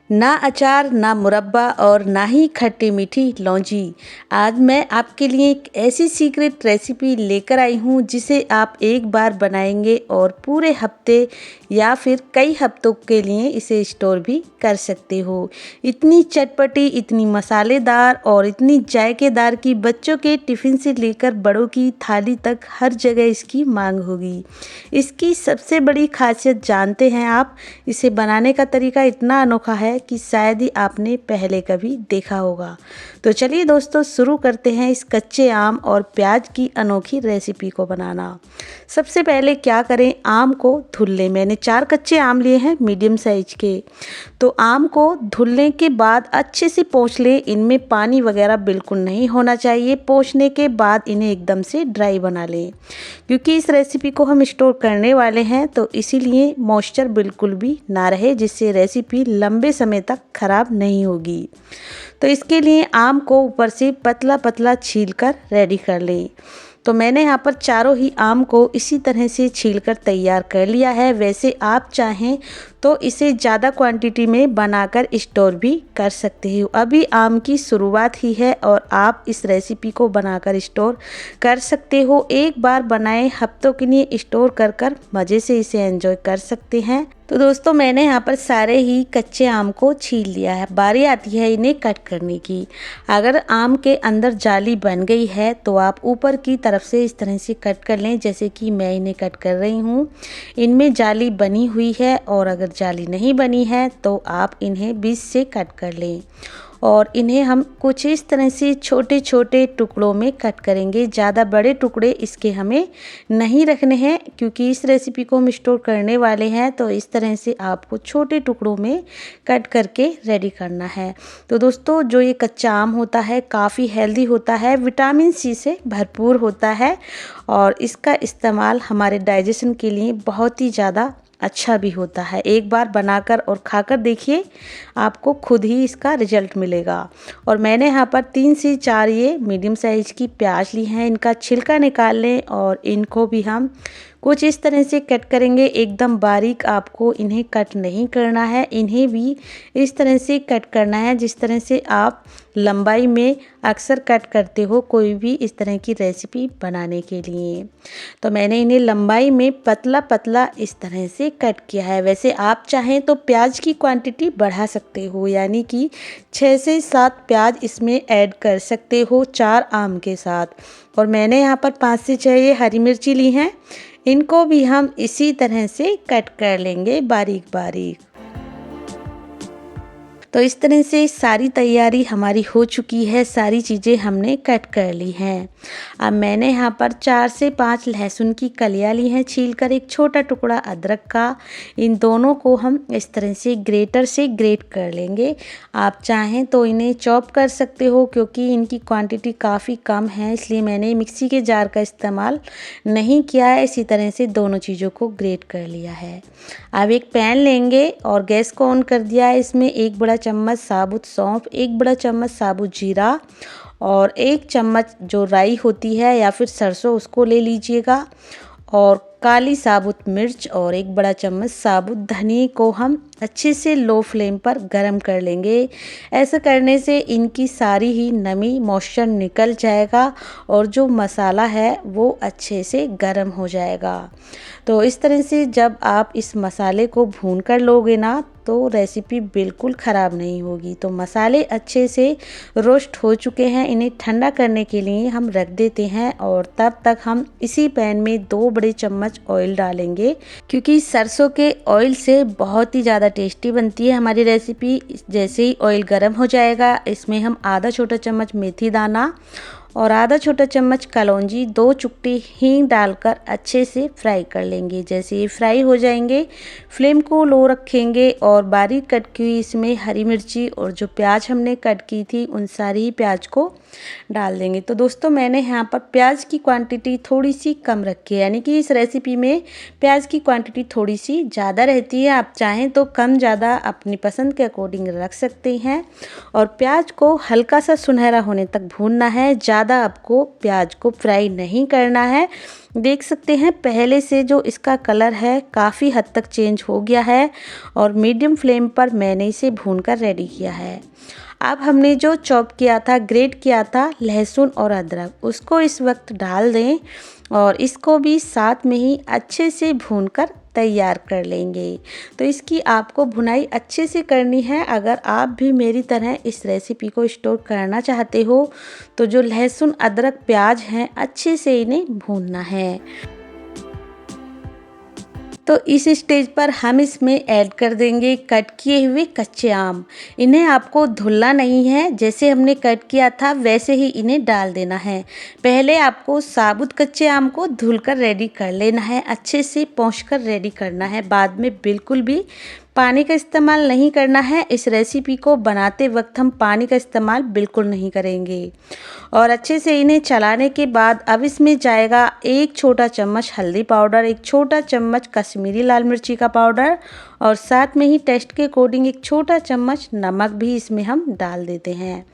ना अचार, ना मुरब्बा और ना ही खट्टी मीठी लौंजी। आज मैं आपके लिए एक ऐसी सीक्रेट रेसिपी लेकर आई हूँ जिसे आप एक बार बनाएंगे और पूरे हफ्ते या फिर कई हफ्तों के लिए इसे स्टोर भी कर सकते हो। इतनी चटपटी, इतनी मसालेदार और इतनी जायकेदार कि बच्चों के टिफ़िन से लेकर बड़ों की थाली तक हर जगह इसकी मांग होगी। इसकी सबसे बड़ी खासियत जानते हैं आप? इसे बनाने का तरीका इतना अनोखा है कि शायद ही आपने पहले कभी देखा होगा। तो चलिए दोस्तों, शुरू करते हैं इस कच्चे आम और प्याज की अनोखी रेसिपी को बनाना। सबसे पहले क्या करें, आम को धुल लें। मैंने 4 कच्चे आम लिए हैं मीडियम साइज के। तो आम को धुलने के बाद अच्छे से पोंछ लें। इनमें पानी वगैरह बिल्कुल नहीं होना चाहिए। पोंछने के बाद इन्हें एकदम से ड्राई बना लें, क्योंकि इस रेसिपी को हम स्टोर करने वाले हैं, तो इसीलिए मॉइस्चर बिल्कुल भी ना रहे, जिससे रेसिपी लंबे समय तक खराब नहीं होगी। तो इसके लिए आम को ऊपर से पतला पतला छीलकर रेडी कर लें। तो मैंने यहाँ पर चारों ही आम को इसी तरह से छीलकर तैयार कर लिया है। वैसे आप चाहें तो इसे ज़्यादा क्वांटिटी में बनाकर स्टोर भी कर सकते हो। अभी आम की शुरुआत ही है और आप इस रेसिपी को बनाकर स्टोर कर सकते हो। एक बार बनाएं, हफ्तों के लिए स्टोर कर कर मज़े से इसे एंजॉय कर सकते हैं। तो दोस्तों, मैंने यहाँ पर सारे ही कच्चे आम को छील लिया है। बारी आती है इन्हें कट करने की। अगर आम के अंदर जाली बन गई है तो आप ऊपर की तरफ से इस तरह से कट कर लें, जैसे कि मैं इन्हें कट कर रही हूँ। इनमें जाली बनी हुई है, और अगर जाली नहीं बनी है तो आप इन्हें बीच से कट कर लें। और इन्हें हम कुछ इस तरह से छोटे छोटे टुकड़ों में कट करेंगे। ज़्यादा बड़े टुकड़े इसके हमें नहीं रखने हैं, क्योंकि इस रेसिपी को हम स्टोर करने वाले हैं। तो इस तरह से आपको छोटे टुकड़ों में कट करके रेडी करना है। तो दोस्तों, जो ये कच्चा आम होता है काफ़ी हेल्दी होता है, विटामिन सी से भरपूर होता है, और इसका इस्तेमाल हमारे डाइजेशन के लिए बहुत ही ज़्यादा अच्छा भी होता है। एक बार बनाकर और खाकर देखिए, आपको खुद ही इसका रिजल्ट मिलेगा। और मैंने यहाँ पर 3 से 4 ये मीडियम साइज़ की प्याज ली हैं। इनका छिलका निकाल लें और इनको भी हम कुछ इस तरह से कट करेंगे। एकदम बारीक आपको इन्हें कट नहीं करना है, इन्हें भी इस तरह से कट करना है जिस तरह से आप लंबाई में अक्सर कट करते हो कोई भी इस तरह की रेसिपी बनाने के लिए। तो मैंने इन्हें लंबाई में पतला पतला इस तरह से कट किया है। वैसे आप चाहें तो प्याज की क्वांटिटी बढ़ा सकते हो, यानी कि 6 से 7 प्याज इसमें ऐड कर सकते हो 4 आम के साथ। और मैंने यहाँ पर 5 से 6 ये हरी मिर्ची ली हैं। इनको भी हम इसी तरह से कट कर लेंगे बारीक बारीक। तो इस तरह से सारी तैयारी हमारी हो चुकी है, सारी चीज़ें हमने कट कर ली हैं। अब मैंने यहाँ पर 4 से 5 लहसुन की कलियाँ ली हैं छीलकर, एक छोटा टुकड़ा अदरक का। इन दोनों को हम इस तरह से ग्रेटर से ग्रेट कर लेंगे। आप चाहें तो इन्हें चॉप कर सकते हो, क्योंकि इनकी क्वांटिटी काफ़ी कम है, इसलिए मैंने मिक्सी के जार का इस्तेमाल नहीं किया है। इसी तरह से दोनों चीज़ों को ग्रेट कर लिया है। अब एक पैन लेंगे और गैस को ऑन कर दिया है। इसमें 1 बड़ा चम्मच साबुत सौंफ, 1 बड़ा चम्मच साबुत जीरा और 1 चम्मच जो राई होती है या फिर सरसों, उसको ले लीजिएगा। और काली साबुत मिर्च और 1 बड़ा चम्मच साबुत धनिया को हम अच्छे से लो फ्लेम पर गरम कर लेंगे। ऐसा करने से इनकी सारी ही नमी, मॉइस्चर निकल जाएगा और जो मसाला है वो अच्छे से गरम हो जाएगा। तो इस तरह से जब आप इस मसाले को भून कर लोगे ना, तो रेसिपी बिल्कुल ख़राब नहीं होगी। तो मसाले अच्छे से रोस्ट हो चुके हैं, इन्हें ठंडा करने के लिए हम रख देते हैं। और तब तक हम इसी पैन में 2 बड़े चम्मच ऑयल डालेंगे, क्योंकि सरसों के ऑयल से बहुत ही ज़्यादा टेस्टी बनती है हमारी रेसिपी। जैसे ही ऑयल गर्म हो जाएगा, इसमें हम आधा छोटा चम्मच मेथी दाना और आधा छोटा चम्मच कलौंजी, 2 चुटकी हींग डालकर अच्छे से फ्राई कर लेंगे। जैसे ये फ्राई हो जाएंगे, फ्लेम को लो रखेंगे और बारीक कट की हुई इसमें हरी मिर्ची और जो प्याज हमने कट की थी, उन सारी ही प्याज को डाल देंगे। तो दोस्तों, मैंने यहाँ पर प्याज की क्वांटिटी थोड़ी सी कम रखी है, यानी कि इस रेसिपी में प्याज की क्वांटिटी थोड़ी सी ज़्यादा रहती है। आप चाहें तो कम ज़्यादा अपनी पसंद के अकॉर्डिंग रख सकते हैं। और प्याज को हल्का सा सुनहरा होने तक भूनना है, ज़्यादा ज़्यादा आपको प्याज को फ्राई नहीं करना है। देख सकते हैं पहले से जो इसका कलर है काफ़ी हद तक चेंज हो गया है और मीडियम फ्लेम पर मैंने इसे भूनकर रेडी किया है। अब हमने जो चॉप किया था, ग्रेट किया था लहसुन और अदरक, उसको इस वक्त डाल दें और इसको भी साथ में ही अच्छे से भूनकर तैयार कर लेंगे। तो इसकी आपको भुनाई अच्छे से करनी है। अगर आप भी मेरी तरह इस रेसिपी को स्टोर करना चाहते हो तो जो लहसुन अदरक प्याज हैं अच्छे से इन्हें भूनना है। तो इस स्टेज पर हम इसमें ऐड कर देंगे कट किए हुए कच्चे आम। इन्हें आपको धुलना नहीं है, जैसे हमने कट किया था वैसे ही इन्हें डाल देना है। पहले आपको साबुत कच्चे आम को धुलकर रेडी कर लेना है, अच्छे से पोंछकर रेडी करना है। बाद में बिल्कुल भी पानी का इस्तेमाल नहीं करना है। इस रेसिपी को बनाते वक्त हम पानी का इस्तेमाल बिल्कुल नहीं करेंगे। और अच्छे से इन्हें चलाने के बाद अब इसमें जाएगा 1 छोटा चम्मच हल्दी पाउडर, 1 छोटा चम्मच कश्मीरी लाल मिर्ची का पाउडर और साथ में ही टेस्ट के अकॉर्डिंग 1 छोटा चम्मच नमक भी इसमें हम डाल देते हैं।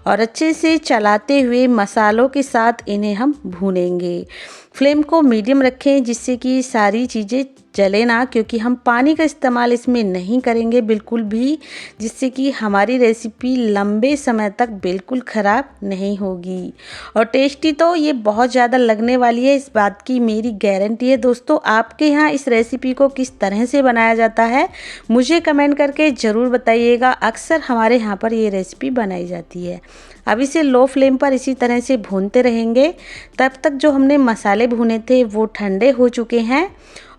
और अच्छे से चलाते हुए मसालों के साथ इन्हें हम भूनेंगे। फ्लेम को मीडियम रखें जिससे कि सारी चीज़ें जले ना, क्योंकि हम पानी का इस्तेमाल इसमें नहीं करेंगे बिल्कुल भी, जिससे कि हमारी रेसिपी लंबे समय तक बिल्कुल ख़राब नहीं होगी। और टेस्टी तो ये बहुत ज़्यादा लगने वाली है, इस बात की मेरी गारंटी है। दोस्तों आपके यहाँ इस रेसिपी को किस तरह से बनाया जाता है मुझे कमेंट करके ज़रूर बताइएगा। अक्सर हमारे यहाँ पर ये रेसिपी बनाई जाती है। अब इसे लो फ्लेम पर इसी तरह से भूनते रहेंगे तब तक जो हमने मसाले भुने थे वो ठंडे हो चुके हैं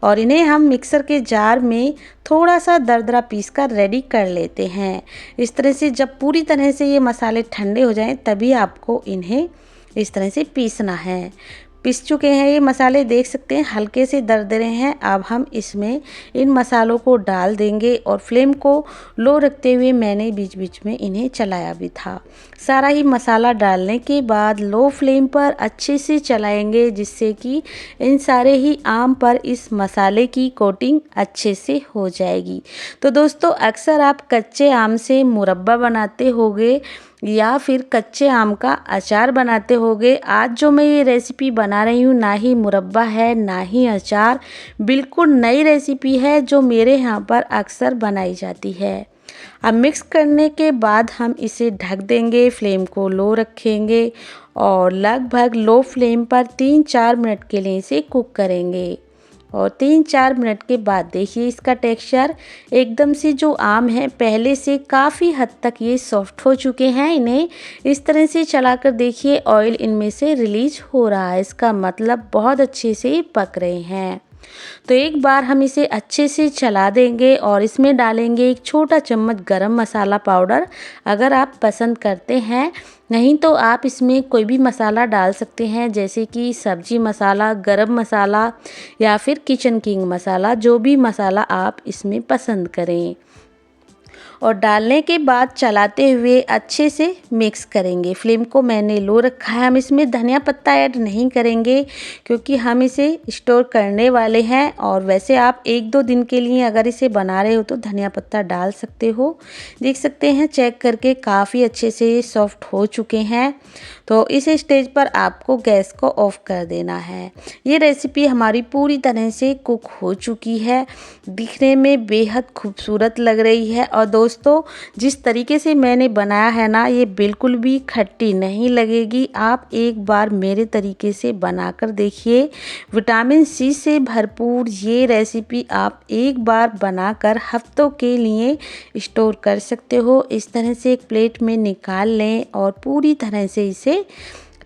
और इन्हें हम मिक्सर के जार में थोड़ा सा दरदरा पीस कर रेडी कर लेते हैं। इस तरह से जब पूरी तरह से ये मसाले ठंडे हो जाएं तभी आपको इन्हें इस तरह से पीसना है। पिस चुके हैं ये मसाले, देख सकते हैं हल्के से दरदरे हैं। अब हम इसमें इन मसालों को डाल देंगे और फ्लेम को लो रखते हुए मैंने बीच बीच में इन्हें चलाया भी था। सारा ही मसाला डालने के बाद लो फ्लेम पर अच्छे से चलाएंगे जिससे कि इन सारे ही आम पर इस मसाले की कोटिंग अच्छे से हो जाएगी। तो दोस्तों अक्सर आप कच्चे आम से मुरब्बा बनाते होंगे या फिर कच्चे आम का अचार बनाते होंगे। आज जो मैं ये रेसिपी बना रही हूँ ना ही मुरब्बा है ना ही अचार, बिल्कुल नई रेसिपी है जो मेरे यहाँ पर अक्सर बनाई जाती है। अब मिक्स करने के बाद हम इसे ढक देंगे, फ्लेम को लो रखेंगे और लगभग लो फ्लेम पर 3-4 मिनट के लिए इसे कुक करेंगे। और 3-4 मिनट के बाद देखिए इसका टेक्सचर एकदम से जो आम है पहले से काफ़ी हद तक ये सॉफ्ट हो चुके हैं। इन्हें इस तरह से चलाकर देखिए ऑयल इनमें से रिलीज हो रहा है, इसका मतलब बहुत अच्छे से पक रहे हैं। तो एक बार हम इसे अच्छे से चला देंगे और इसमें डालेंगे 1 छोटा चम्मच गरम मसाला पाउडर अगर आप पसंद करते हैं, नहीं तो आप इसमें कोई भी मसाला डाल सकते हैं जैसे कि सब्जी मसाला, गरम मसाला या फिर किचन किंग मसाला, जो भी मसाला आप इसमें पसंद करें। और डालने के बाद चलाते हुए अच्छे से मिक्स करेंगे। फ्लेम को मैंने लो रखा है। हम इसमें धनिया पत्ता ऐड नहीं करेंगे क्योंकि हम इसे स्टोर करने वाले हैं और वैसे आप 1-2 दिन के लिए अगर इसे बना रहे हो तो धनिया पत्ता डाल सकते हो। देख सकते हैं चेक करके काफ़ी अच्छे से सॉफ्ट हो चुके हैं। तो इस स्टेज पर आपको गैस को ऑफ कर देना है। ये रेसिपी हमारी पूरी तरह से कुक हो चुकी है, दिखने में बेहद खूबसूरत लग रही है। और दोस्तों जिस तरीके से मैंने बनाया है ना, ये बिल्कुल भी खट्टी नहीं लगेगी। आप एक बार मेरे तरीके से बनाकर देखिए। विटामिन सी से भरपूर ये रेसिपी आप एक बार बनाकर हफ्तों के लिए स्टोर कर सकते हो। इस तरह से एक प्लेट में निकाल लें और पूरी तरह से इसे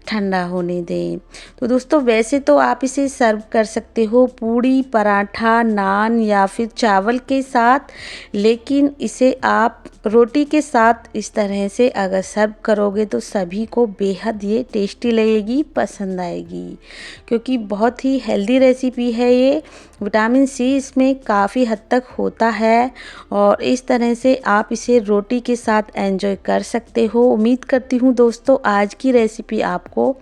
ठंडा होने दें। तो दोस्तों वैसे तो आप इसे सर्व कर सकते हो पूड़ी, पराठा, नान या फिर चावल के साथ, लेकिन इसे आप रोटी के साथ इस तरह से अगर सर्व करोगे तो सभी को बेहद ये टेस्टी लगेगी, पसंद आएगी, क्योंकि बहुत ही हेल्दी रेसिपी है ये। विटामिन सी इसमें काफ़ी हद तक होता है और इस तरह से आप इसे रोटी के साथ एंजॉय कर सकते हो। उम्मीद करती हूँ दोस्तों आज की रेसिपी आपको आपको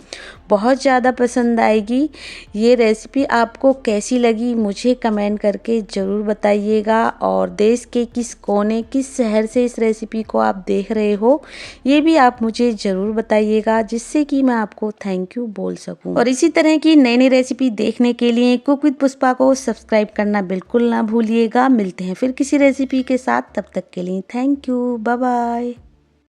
बहुत ज़्यादा पसंद आएगी। ये रेसिपी आपको कैसी लगी मुझे कमेंट करके ज़रूर बताइएगा, और देश के किस कोने किस शहर से इस रेसिपी को आप देख रहे हो ये भी आप मुझे ज़रूर बताइएगा, जिससे कि मैं आपको थैंक यू बोल सकूं। और इसी तरह की नई नई रेसिपी देखने के लिए कुक विद पुष्पा को सब्सक्राइब करना बिल्कुल ना भूलिएगा। मिलते हैं फिर किसी रेसिपी के साथ, तब तक के लिए थैंक यू, बाय बाय।